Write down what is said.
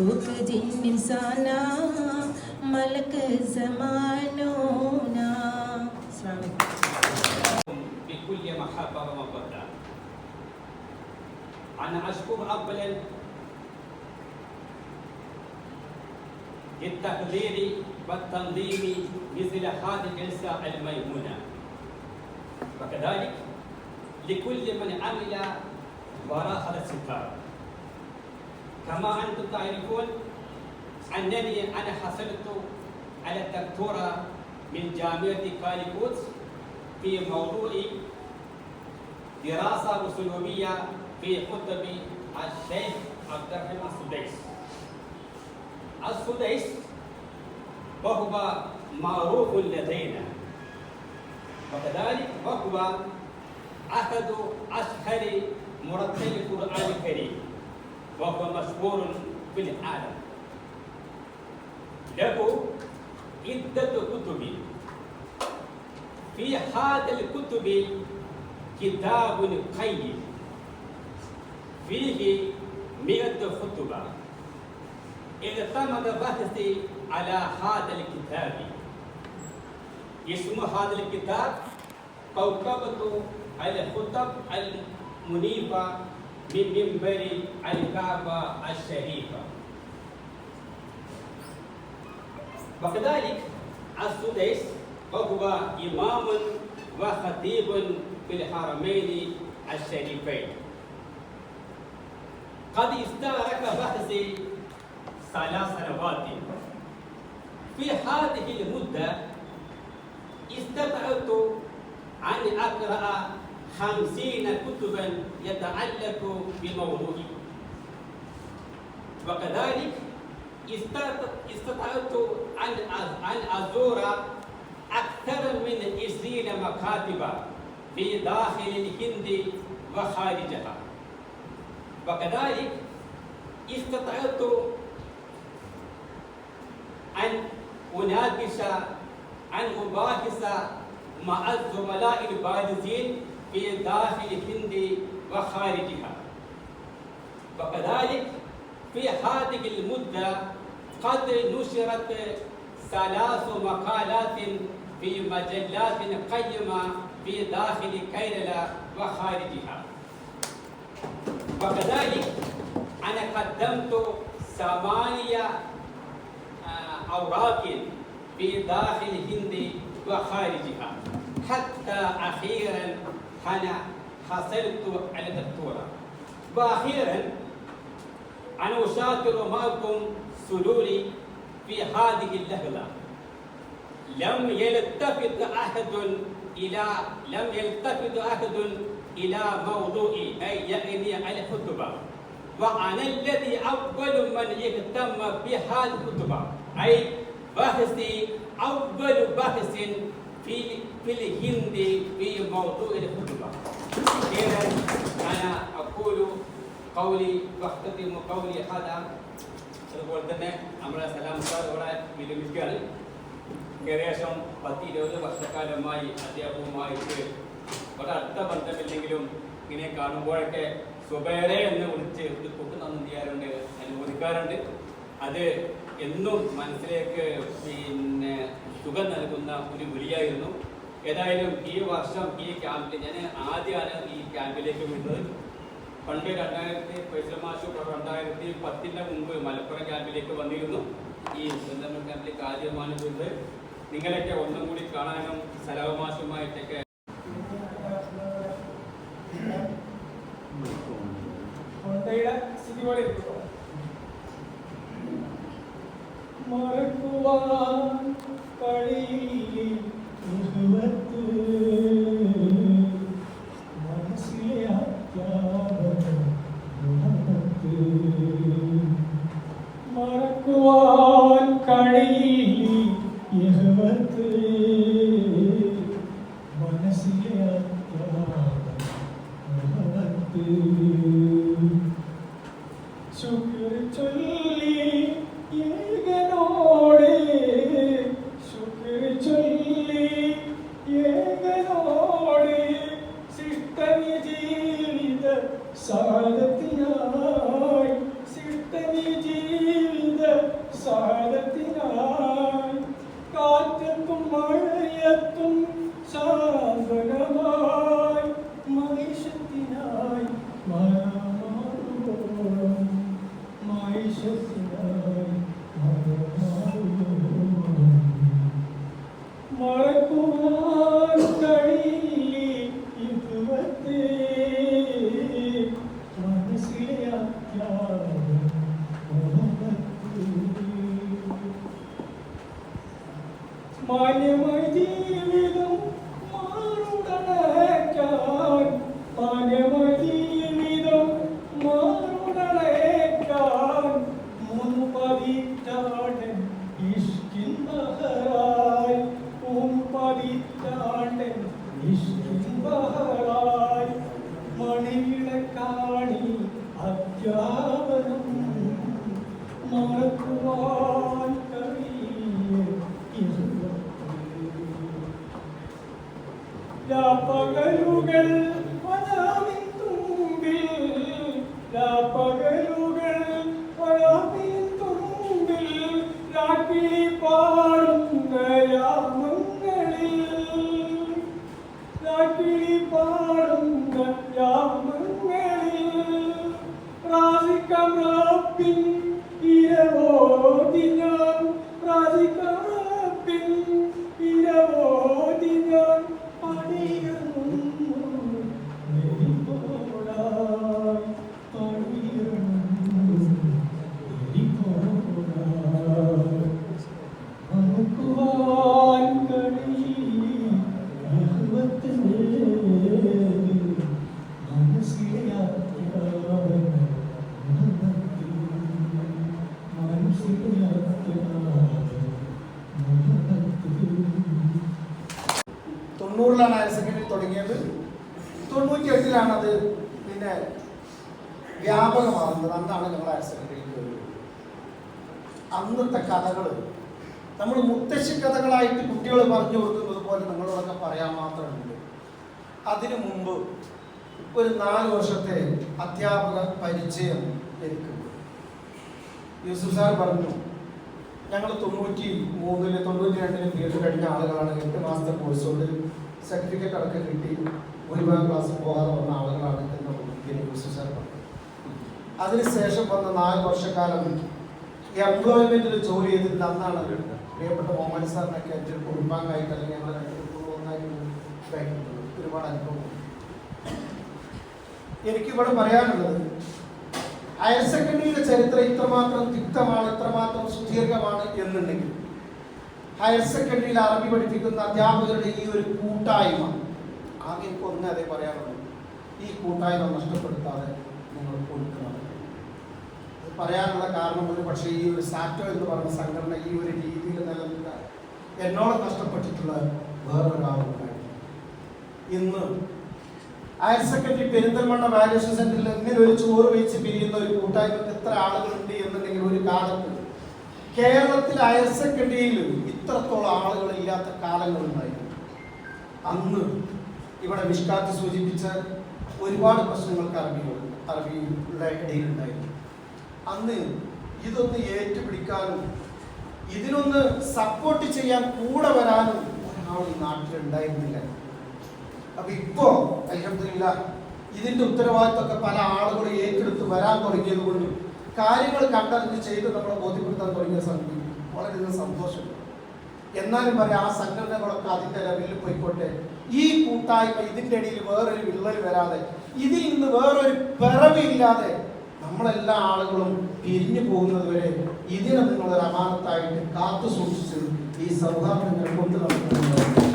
मखलूक जिन इंसाना मलक ज़मानोना। بكل محبة ومودة. أنا أشكر أولا للتقدير والتنظيم مثل هذه الجلسة الميمونة، وكذلك لكل من عمل وراء هذا الستار. كما أنتم تعرفون أنني أنا حصلت على الدكتوراه من جامعة كاليكوت في موضوع دراسة أسلوبية في كتب الشيخ عبد الرحمن السديس وهو معروف لدينا، وكذلك وهو أحد أشهر مرتل القرآن الكريم، وهو مشهور في العالم. له عدة كتب. في هذا الكتب كتاب قيم فيه 100 خطبة. اعتمد بحثي على هذا الكتاب. اسم هذا الكتاب كوكبة الخطب المنيفة من منبر الكعبة الشريفة. وكذلك السديس وهو إمام وخطيب في الحرمين الشريفين. قد استغرق بحثي 3 سنوات. في هذه المدة استطعت أن أقرأ 50 كتبا يتعلق بموضوعي، وكذلك استطعت أن أزور أكثر من 20 مكاتب في داخل الهند وخارجها، وكذلك استطعت أن أناقش أن أباحث مع الزملاء البارزين في داخل الهند وخارجها، وكذلك في هذه المدة قد نشرت 3 مقالات في مجلات قيمة في داخل كيرلا وخارجها، وكذلك أنا قدمت 8 أوراق في داخل الهند وخارجها، حتى أخيرا أنا حصلت على الدكتوراه. وأخيرا أنا أشاكر معكم سروري في هذه اللحظة. لم يلتفت أحد إلى موضوعي، أي يعني الخطبة، وأنا الذي أول من يهتم بهذه الخطبة، أي بحثي أول بحث في الهند في موضوع الخطبة. أخيرا أنا أقول قولي واختتم قولي هذا. അതുപോലെ തന്നെ നമ്മുടെ സലാം സാർ ഇവിടെ വിരമിക്കുകയാണ്. ഏകദേശം 10-20 വർഷക്കാലമായി അദ്ദേഹവുമായിട്ട് ഒരർത്ഥ ബന്ധമില്ലെങ്കിലും ഇങ്ങനെ കാണുമ്പോഴൊക്കെ സുബൈറെ എന്ന് വിളിച്ച് ഒരു കുട്ടു നന്ദി ചെയ്യാറുണ്ട്, അനുമോദിക്കാറുണ്ട്. അത് എന്നും മനസ്സിലേക്ക് സുഖം നൽകുന്ന ഒരു വിളിയായിരുന്നു. ഏതായാലും ഈ വർഷം ഈ ക്യാമ്പിൽ ഞാൻ ആദ്യമാണ് ഈ ക്യാമ്പിലേക്ക് വിടുന്നത്. പണ്ട് 2010 മുമ്പ് മലപ്പുറം ക്യാമ്പിലേക്ക് വന്നിരുന്നു. ഈ പെരിന്തൽമണ്ണ ക്യാമ്പിലേക്ക് ആദ്യമാണ് വരുന്നത്. നിങ്ങളൊക്കെ ഒന്നും കൂടി കാണാനും സലാമാശുമായിട്ടൊക്കെ മറക്കുവാൻ കഴിയില്ല മനസ്സിലെ മറക്കുവാൻ കഴിയില്ല മനസ്സിലെ ശുക്ർ ചൊല്ലി ഏകനോട് ശുക്ർ ചൊല്ലി ഏകനോട് ശിഷ്ടനി ജീവിത സാരഥിയായി ശിഷ്ടനി ജീവിത മാന്യമായ ജീവിതം മാറുടക്കാൻ, മാന്യമായ ജീവിതം മാറുടക്കാൻ, മൂന്നു പതിറ്റാണ്ട് ഇഷ്കിൻ ബഹറായി, മൂന്നു പതിറ്റാണ്ട് ഇഷ്കിൻ ബഹറായി, മണിവിളക്കാണി അധ്യാപനം മറക്കുവാൻ പകലുകൾ പരാവിൻ തുമ്പിൽ, പകലുകൾ പരാവിൻ തുമ്പിൽ, രാക്കിളി പാടുന്ന യാമങ്ങളിൽ, രാക്കിളി പാടുന്ന യാമങ്ങളിൽ, റാസിക്കം റബ്ബിൻ ഇരവോതി ഞാൻ, റാസിക്കം റബ്ബിൻ ഇരവോതി ഞാൻ പണിയുന്നു നെരിപ്പോടായി, പണിയുന്നു നെരിപ്പോടായി, നമുക്കുവാൻ കഴിയും യഹ്വത്തിനെ തൊണ്ണൂറിലാണ് ഹയർ സെക്കൻഡറി തുടങ്ങിയത്. 98 അത് പിന്നെ വ്യാപകമാകുന്നത്. അന്നാണ് ഞങ്ങൾ ഹയർ സെക്കൻഡറിയിൽ വരുന്നത്. അന്നത്തെ കഥകൾ നമ്മൾ മുത്തശ്ശി കഥകളായിട്ട് കുട്ടികൾ പറഞ്ഞു കൊടുക്കുന്നത് പോലെ നിങ്ങളോടൊക്കെ പറയാൻ മാത്രമുണ്ട്. അതിനു മുമ്പ് ഒരു 4 വർഷത്തെ അധ്യാപക പരിചയം എനിക്കുണ്ട്. യൂസുഫ് സാർ പറഞ്ഞു, ഞങ്ങൾ 93-ല് 92-ല് ബി എഡ് കഴിഞ്ഞ ആളുകളാണ്. 8 മാസത്തെ കോഴ്സ് കൊണ്ട് സർട്ടിഫിക്കറ്റ് അടക്കം കിട്ടി ഒരുപാട് ക്ലാസ് പോകാതെ വന്ന ആളുകളാണ് എന്ന് യൂസുഫ് സാർ പറഞ്ഞു. അതിനുശേഷം വന്ന 4 വർഷക്കാലം എംപ്ലോയ്മെന്റിൽ ജോലി ചെയ്തിട്ട് അന്നാണ് പ്രിയപ്പെട്ട മുഹമ്മദ് സാറിനൊക്കെ ഏറ്റവും കുടുംബാംഗമായിട്ട് അല്ലെങ്കിൽ ഞങ്ങളുടെ ഒരുപാട് അനുഭവം. എനിക്കിവിടെ പറയാനുള്ളത്, ഹയർ സെക്കൻഡറിയുടെ ചരിത്രം ഇത്രമാത്രം തിക്തമാണ്, ഇത്രമാത്രം സുദീർഘമാണ് എന്നുണ്ടെങ്കിൽ ഹയർ സെക്കൻഡറിയിൽ അറബി പഠിപ്പിക്കുന്ന അധ്യാപകരുടെ ഈ ഒരു കൂട്ടായ്മ, ആകെ എനിക്ക് ഒന്നേ അതേ പറയാനുള്ളൂ, ഈ കൂട്ടായ്മ നഷ്ടപ്പെടുത്താതെ നിങ്ങൾ കൊടുക്കണം. പറയാനുള്ള കാരണം ഒരു പക്ഷേ ഈ ഒരു സാറ്റോ എന്ന് പറയുന്ന സംഘടന ഈ ഒരു രീതിയിൽ നിലനിൽക്കാൻ എന്നോട് നഷ്ടപ്പെട്ടിട്ടുള്ള വേറൊരാളുണ്ടായി. ഇന്ന് ഹയർ സെക്കൻഡറി പെരിന്തൽമണ്ണ വാല്യൂഷൻ സെന്ററിൽ ഇങ്ങനെ ഒരു ചോറ് വെച്ച് പിരിയുന്ന ഒരു കൂട്ടായ്മ എത്ര ആളുകളുണ്ട് എന്നുണ്ടെങ്കിൽ ഒരു കാലത്ത് കേരളത്തിൽ ഹയർ സെക്കൻഡറിയിൽ ഇത്രത്തോളം ആളുകൾ ഇല്ലാത്ത കാലങ്ങളുണ്ടായിരുന്നു. അന്ന് ഇവിടെ മിഷ്കാത്ത് സൂചിപ്പിച്ച ഒരുപാട് പ്രശ്നങ്ങൾക്ക് അറബിയുടെ ഇടയിലുണ്ടായിരുന്നു. അന്ന് ഇതൊന്ന് ഏറ്റുപിടിക്കാനും ഇതിനൊന്ന് സപ്പോർട്ട് ചെയ്യാൻ കൂടെ വരാനും ഒരാൾ ഈ നാട്ടിലുണ്ടായിരുന്നില്ല. അപ്പൊ ഇപ്പോ അൽഹംദുലില്ലാഹ് ഇതിന്റെ ഉത്തരവാദിത്തമൊക്കെ പല ആളുകളും ഏറ്റെടുത്ത് വരാൻ തുടങ്ങിയത് കൊണ്ടും കാര്യങ്ങൾ കണ്ടറിഞ്ഞ് ചെയ്ത് നമ്മളെ ബോധ്യപ്പെടുത്താൻ തുടങ്ങിയ സമയം വളരെയധികം സന്തോഷമുണ്ട്. എന്നാലും പറയാം, ആ സംഘടനകളൊക്കെ അതിന്റെ ലെവലിൽ പോയിക്കോട്ടെ. ഈ കൂട്ടായ്മ ഇതിന്റെ ഇടയിൽ വേറൊരു വിള്ളൽ വരാതെ, ഇതിൽ നിന്ന് വേറൊരു പിറവില്ലാതെ നമ്മളെല്ലാ ആളുകളും പിരിഞ്ഞു പോകുന്നത് വരെ ഇതിനെ നിങ്ങളൊരു അമാനത്തായിട്ട് കാത്തു സൂക്ഷിച്ച് ഈ സൗഹാർദ്ദങ്ങൾ കൊണ്ടു നടത്തുന്നത്